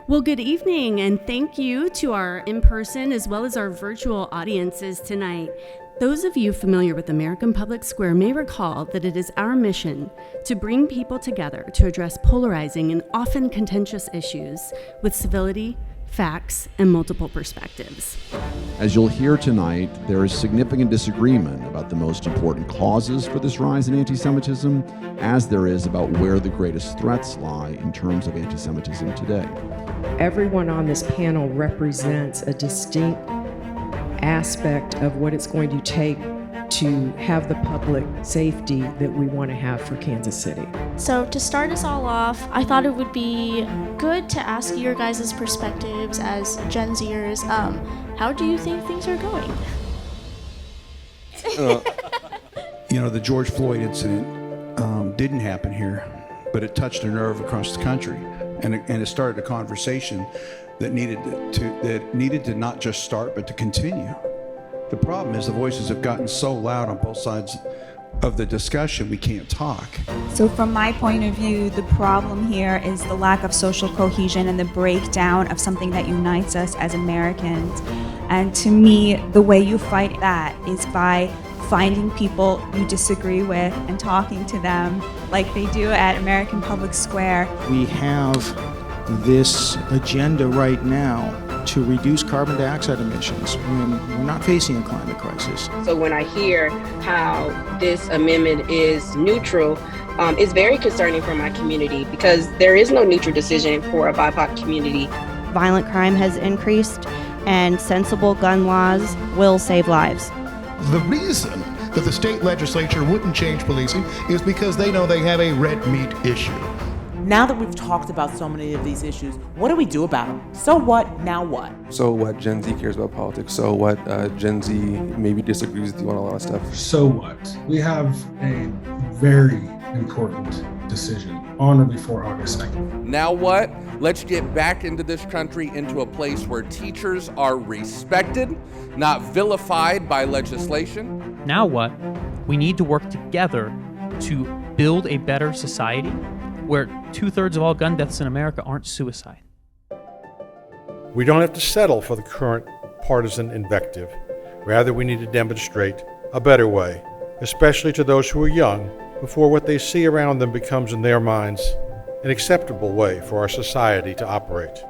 Well, good evening, and thank you to our in-person as well as our virtual audiences tonight. Those of you familiar with American Public Square may recall that it is our mission to bring people together to address polarizing and often contentious issues with civility, facts, and multiple perspectives. As you'll hear tonight, there is significant disagreement about the most important causes for this rise in anti-Semitism, as there is about where the greatest threats lie in terms of anti-Semitism today. Everyone on this panel represents a distinct aspect of what it's going to take to have the public safety that we want to have for Kansas City. So to start us all off, I thought it would be good to ask your guys' perspectives as Gen Zers. How do you think things are going? The George Floyd incident didn't happen here, but it touched a nerve across the country, and it started a conversation that needed to not just start but to continue. The problem is the voices have gotten so loud on both sides of the discussion we can't talk. So from my point of view, the problem here is the lack of social cohesion and the breakdown of something that unites us as Americans. And to me, the way you fight that is by finding people you disagree with and talking to them like they do at American Public Square. We have this agenda right now to reduce carbon dioxide emissions when we're not facing a climate crisis. So when I hear how this amendment is neutral, it's very concerning for my community because there is no neutral decision for a BIPOC community. Violent crime has increased, and sensible gun laws will save lives. The reason that the state legislature wouldn't change policing is because they know they have a red meat issue. Now that we've talked about so many of these issues, what do we do about them? So what, now what? So what, Gen Z cares about politics. So what, Gen Z maybe disagrees with you on a lot of stuff. So what? We have a very important decision on or before August 2nd. Now what? Let's get back into this country into a place where teachers are respected, not vilified by legislation. Now what? We need to work together to build a better society where 2/3 of all gun deaths in America aren't suicide. We don't have to settle for the current partisan invective. Rather, we need to demonstrate a better way, especially to those who are young, before what they see around them becomes in their minds an acceptable way for our society to operate.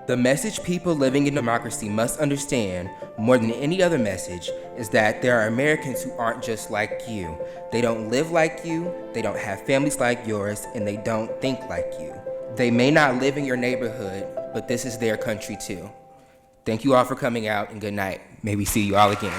The message people living in democracy must understand, more than any other message, is that there are Americans who aren't just like you. They don't live like you, they don't have families like yours, and they don't think like you. They may not live in your neighborhood, but this is their country too. Thank you all for coming out, and good night. May we see you all again.